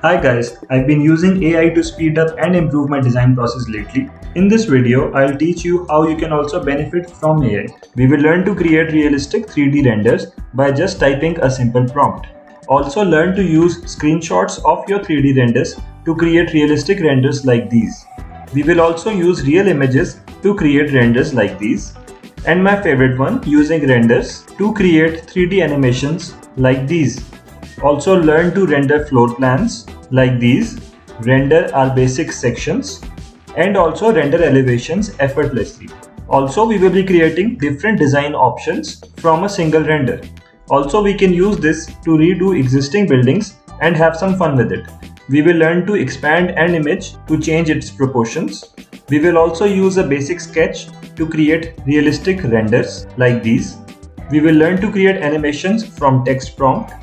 Hi guys, I've been using AI to speed up and improve my design process lately. In this video, I'll teach you how you can also benefit from AI. We will learn to create realistic 3D renders by just typing a simple prompt. Also learn to use screenshots of your 3D renders to create realistic renders like these. We will also use real images to create renders like these. And my favorite one, using renders to create 3D animations like these. Also learn to render floor plans like these, render our basic sections, and also render elevations effortlessly. Also, we will be creating different design options from a single render. Also, we can use this to redo existing buildings and have some fun with it. We will learn to expand an image to change its proportions. We will also use a basic sketch to create realistic renders like these. We will learn to create animations from text prompt.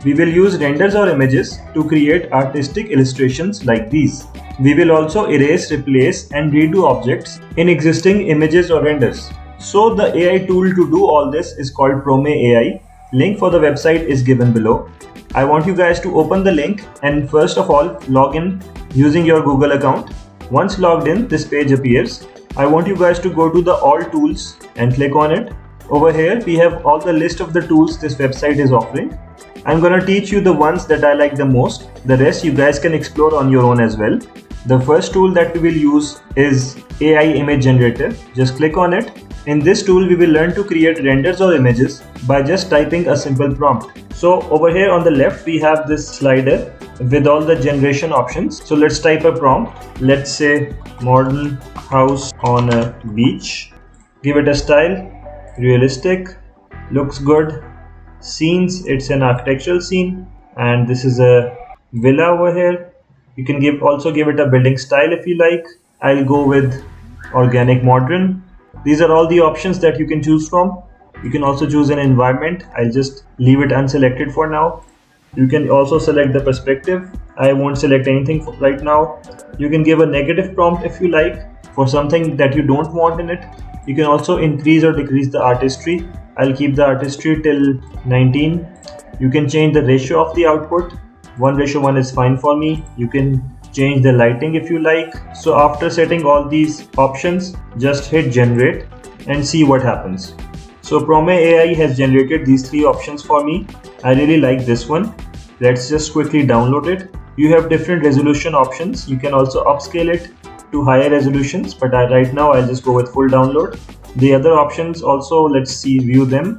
We will use renders or images to create artistic illustrations like these. We will also erase, replace, and redo objects in existing images or renders. So the AI tool to do all this is called Prome AI. Link for the website is given below. I want you guys to open the link and first of all log in using your Google account. Once logged in, this page appears. I want you guys to go to the All Tools and click on it. Over here we have all the list of the tools this website is offering. I'm gonna teach you the ones that I like the most. The rest you guys can explore on your own as well. The first tool that we will use is AI image generator. Just click on it. In this tool we will learn to create renders or images by just typing a simple prompt. So over here on the left we have this slider with all the generation options. So let's type a prompt. Let's say modern house on a beach. Give it a style, realistic, looks good. Scenes, it's an architectural scene, and this is a villa over here. You can also give it a building style if you like. I'll go with organic modern. These are all the options that you can choose from. You can also choose an environment. I'll just leave it unselected for now. You can also select the perspective. I won't select anything right now. You can give a negative prompt if you like for something that you don't want in it. You can also increase or decrease the artistry. I'll keep the artistry till 19. You can change the ratio of the output. 1:1 is fine for me. You can change the lighting if you like. So after setting all these options, just hit generate and see what happens. So Prome AI has generated these three options for me. I really like this one. Let's just quickly download it. You have different resolution options. You can also upscale it to higher resolutions, but right now I'll just go with full download. The other options also, let's see, view them.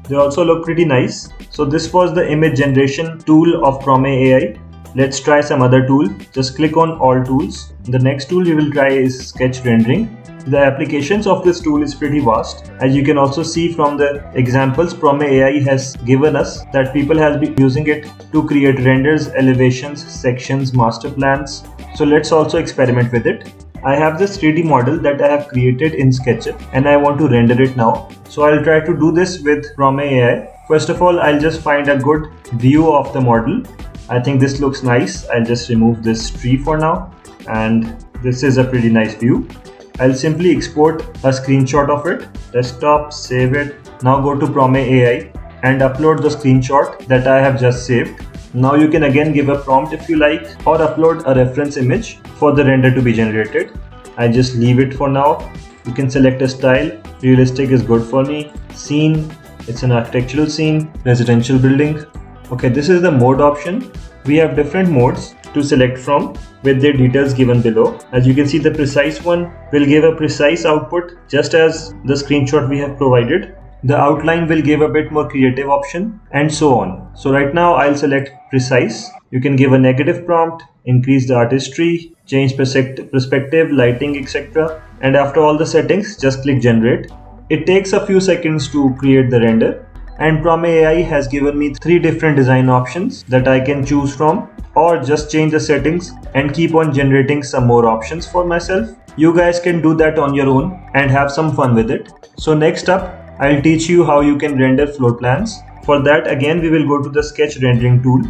They also look pretty nice. So this was the image generation tool of Prome AI. Let's try some other tool. Just click on all tools. The next tool you will try is sketch rendering. The applications of this tool is pretty vast. As you can also see from the examples Prome AI has given us, that people have been using it to create renders, elevations, sections, master plans. So let's also experiment with it. I have this 3D model that I have created in SketchUp and I want to render it now. So I'll try to do this with Prome AI. First of all, I'll just find a good view of the model. I think this looks nice. I'll just remove this tree for now. And this is a pretty nice view. I'll simply export a screenshot of it. Desktop, save it. Now go to Prome AI and upload the screenshot that I have just saved. Now you can again give a prompt if you like, or upload a reference image for the render to be generated. I just leave it for now. You can select a style. Realistic is good for me. Scene, it's an architectural scene, residential building. Okay, this is the mode option. We have different modes to select from with their details given below. As you can see, the precise one will give a precise output just as the screenshot we have provided. The outline will give a bit more creative option and so on. So right now I'll select precise. You can give a negative prompt, increase the artistry, change perspective, lighting, etc. And after all the settings, just click generate. It takes a few seconds to create the render. And Prome AI has given me 3 different design options that I can choose from, or just change the settings and keep on generating some more options for myself. You guys can do that on your own and have some fun with it. So next up, I'll teach you how you can render floor plans. For that, again, we will go to the sketch rendering tool.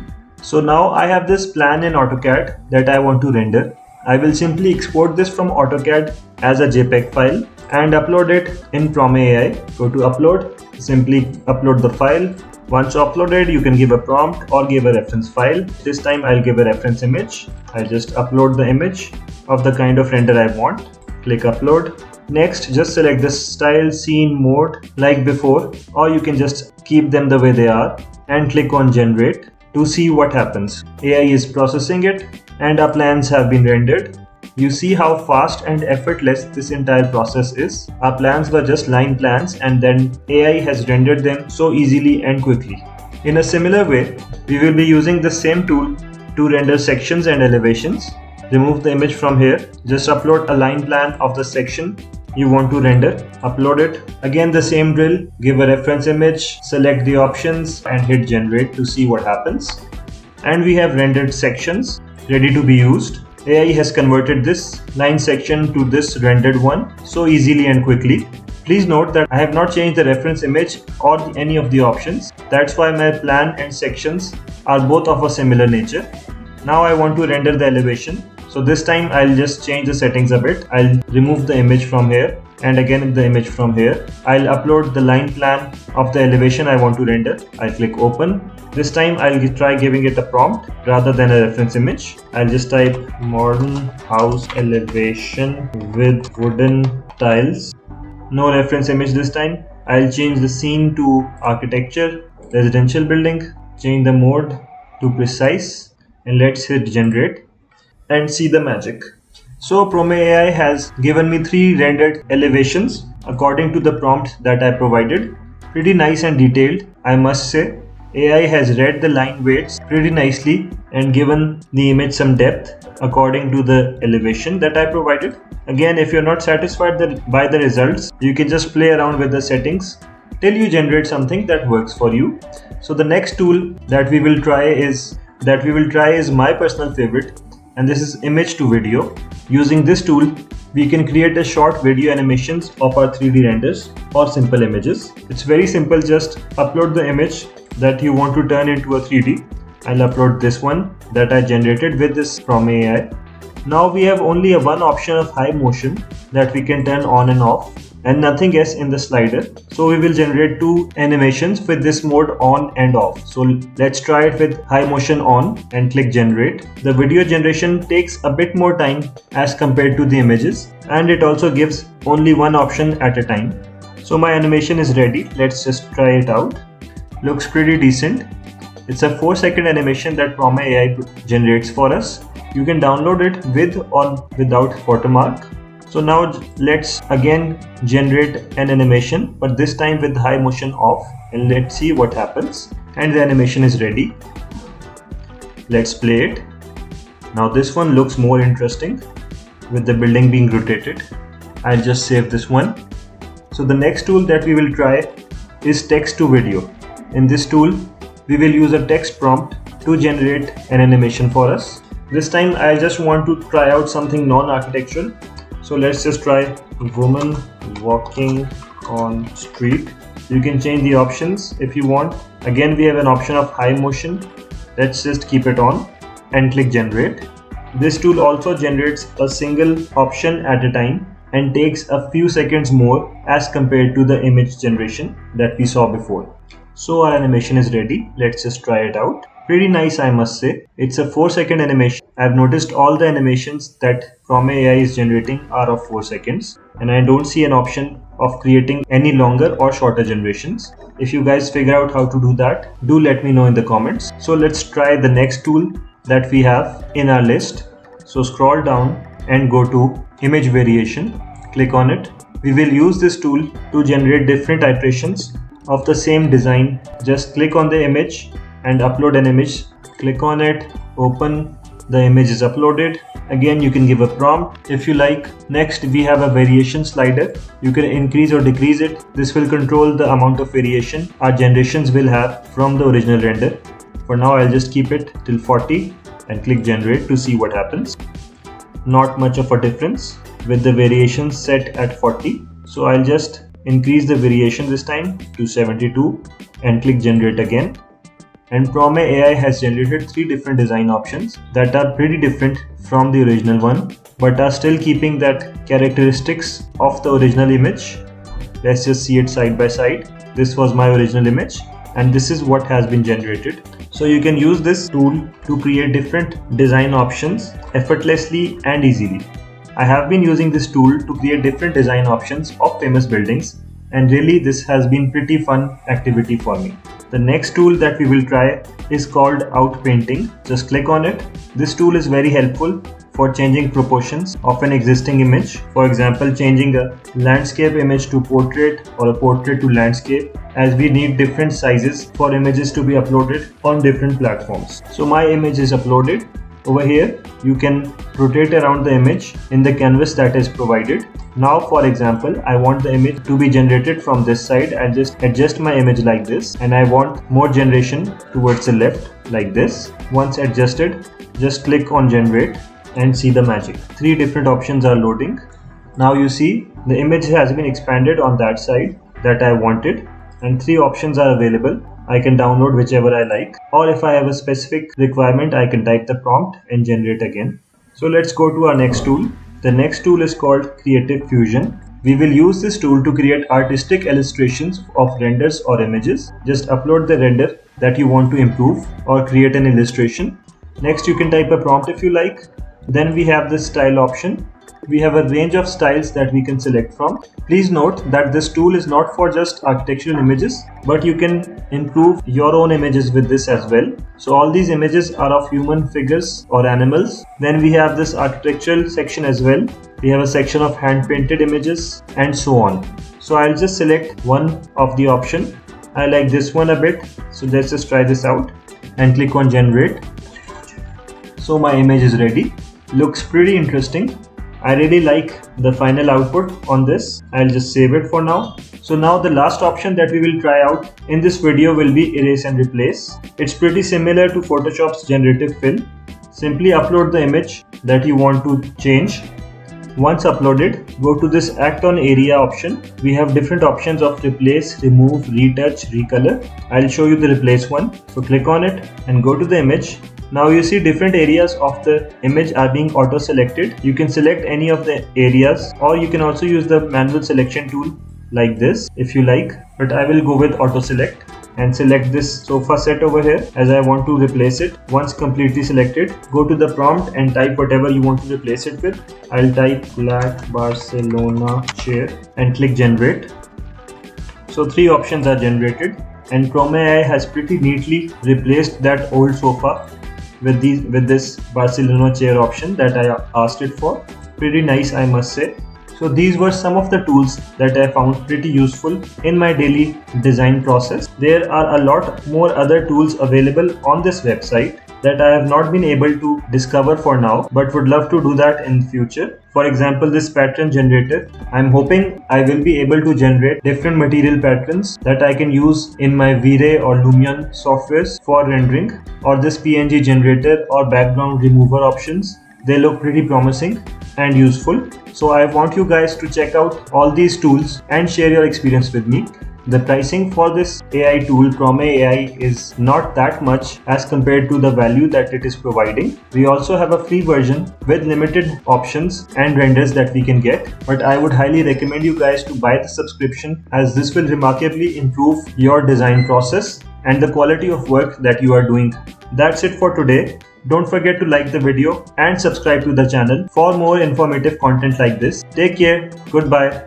So now I have this plan in AutoCAD that I want to render. I will simply export this from AutoCAD as a JPEG file and upload it in PromAI. Go to upload, simply upload the file. Once uploaded, you can give a prompt or give a reference file. This time I'll give a reference image. I'll just upload the image of the kind of render I want. Click upload. Next, just select the style, scene, mode like before, or you can just keep them the way they are and click on generate to see what happens. AI is processing it and our plans have been rendered. You see how fast and effortless this entire process is. Our plans were just line plans and then AI has rendered them so easily and quickly. In a similar way, we will be using the same tool to render sections and elevations. Remove the image from here. Just upload a line plan of the section you want to render. Upload it. Again the same drill. Give a reference image, select the options and hit generate to see what happens. And we have rendered sections ready to be used. AI has converted this line section to this rendered one so easily and quickly. Please note that I have not changed the reference image or any of the options. That's why my plan and sections are both of a similar nature. Now I want to render the elevation. So this time I'll just change the settings a bit. I'll remove the image from here and again the image from here. I'll upload the line plan of the elevation I want to render. I'll click open. This time I'll try giving it a prompt rather than a reference image. I'll just type modern house elevation with wooden tiles. No reference image this time. I'll change the scene to architecture, residential building, change the mode to precise and let's hit generate and see the magic. So PromAI has given me 3 rendered elevations according to the prompt that I provided. Pretty nice and detailed, I must say. AI has read the line weights pretty nicely and given the image some depth according to the elevation that I provided. Again, if you're not satisfied by the results, you can just play around with the settings till you generate something that works for you. So the next tool that we will try is my personal favorite, and this is image to video. Using this tool, we can create a short video animations of our 3D renders or simple images. It's very simple, just upload the image that you want to turn into a 3D. I'll upload this one that I generated with this from AI. Now we have only one option of high motion that we can turn on and off and nothing else in the slider. So we will generate 2 animations with this mode on and off. So let's try it with high motion on and click generate. The video generation takes a bit more time as compared to the images and it also gives only one option at a time. So my animation is ready. Let's just try it out. Looks pretty decent. It's a 4-second animation that PromAI generates for us. You can download it with or without watermark. So now let's again generate an animation, but this time with high motion off, and let's see what happens. And the animation is ready. Let's play it. Now this one looks more interesting with the building being rotated. I'll just save this one. So the next tool that we will try is text to video. In this tool, we will use a text prompt to generate an animation for us. This time I just want to try out something non-architectural. So let's just try woman walking on street. You can change the options if you want. Again, we have an option of high motion. Let's just keep it on and click generate. This tool also generates a single option at a time and takes a few seconds more as compared to the image generation that we saw before. So our animation is ready. Let's just try it out. Pretty nice, I must say. It's a 4-second animation. I've noticed all the animations that PromAI is generating are of 4 seconds, and I don't see an option of creating any longer or shorter generations. If you guys figure out how to do that, do let me know in the comments. So let's try the next tool that we have in our list. So scroll down and go to image variation. Click on it. We will use this tool to generate different iterations of the same design. Just click on the image and upload an image. Click on it, open, the image is uploaded. Again, you can give a prompt if you like. Next, we have a variation slider. You can increase or decrease it. This will control the amount of variation our generations will have from the original render. For now, I'll just keep it till 40 and click generate to see what happens. Not much of a difference with the variation set at 40. So I'll just increase the variation this time to 72 and click generate again. and Prome AI has generated 3 different design options that are pretty different from the original one, but are still keeping that characteristics of the original image. Let's just see it side by side. This was my original image and this is what has been generated. So you can use this tool to create different design options effortlessly and easily. I have been using this tool to create different design options of famous buildings, and really this has been pretty fun activity for me. The next tool that we will try is called Outpainting. Just click on it. This tool is very helpful for changing proportions of an existing image. For example, changing a landscape image to portrait or a portrait to landscape, as we need different sizes for images to be uploaded on different platforms. So my image is uploaded. Over here, you can rotate around the image in the canvas that is provided. Now, for example, I want the image to be generated from this side. I'll just adjust my image like this, and I want more generation towards the left like this. Once adjusted, just click on generate and see the magic. 3 different options are loading. Now you see the image has been expanded on that side that I wanted, and 3 options are available. I can download whichever I like, or if I have a specific requirement, I can type the prompt and generate again. So let's go to our next tool. The next tool is called Creative Fusion. We will use this tool to create artistic illustrations of renders or images. Just upload the render that you want to improve or create an illustration. Next, you can type a prompt if you like. Then we have the style option. We have a range of styles that we can select from. Please note that this tool is not for just architectural images, but you can improve your own images with this as well. So all these images are of human figures or animals. Then we have this architectural section as well. We have a section of hand painted images and so on. So I'll just select one of the option. I like this one a bit. So let's just try this out and click on generate. So my image is ready. Looks pretty interesting. I really like the final output on this. I'll just save it for now. So now the last option that we will try out in this video will be erase and replace. It's pretty similar to Photoshop's generative fill. Simply upload the image that you want to change. Once uploaded, go to this act on area option. We have different options of replace, remove, retouch, recolor. I'll show you the replace one. So click on it and go to the image. Now you see different areas of the image are being auto selected. You can select any of the areas, or you can also use the manual selection tool like this if you like, but I will go with auto select and select this sofa set over here as I want to replace it. Once completely selected, go to the prompt and type whatever you want to replace it with. I'll type black Barcelona chair and click generate. So 3 options are generated, and Prome AI has pretty neatly replaced that old sofa with this Barcelona chair option that I asked it for. Pretty nice, I must say. So these were some of the tools that I found pretty useful in my daily design process. There are a lot more other tools available on this website that I have not been able to discover for now, but would love to do that in future. For example, this pattern generator, I'm hoping I will be able to generate different material patterns that I can use in my vray or Lumion softwares for rendering, or this PNG generator or background remover options. They look pretty promising and useful. So I want you guys to check out all these tools and share your experience with me. The pricing for this AI tool, Prome AI, is not that much as compared to the value that it is providing. We also have a free version with limited options and renders that we can get, but I would highly recommend you guys to buy the subscription, as this will remarkably improve your design process and the quality of work that you are doing. That's it for today. Don't forget to like the video and subscribe to the channel for more informative content like this. Take care. Goodbye.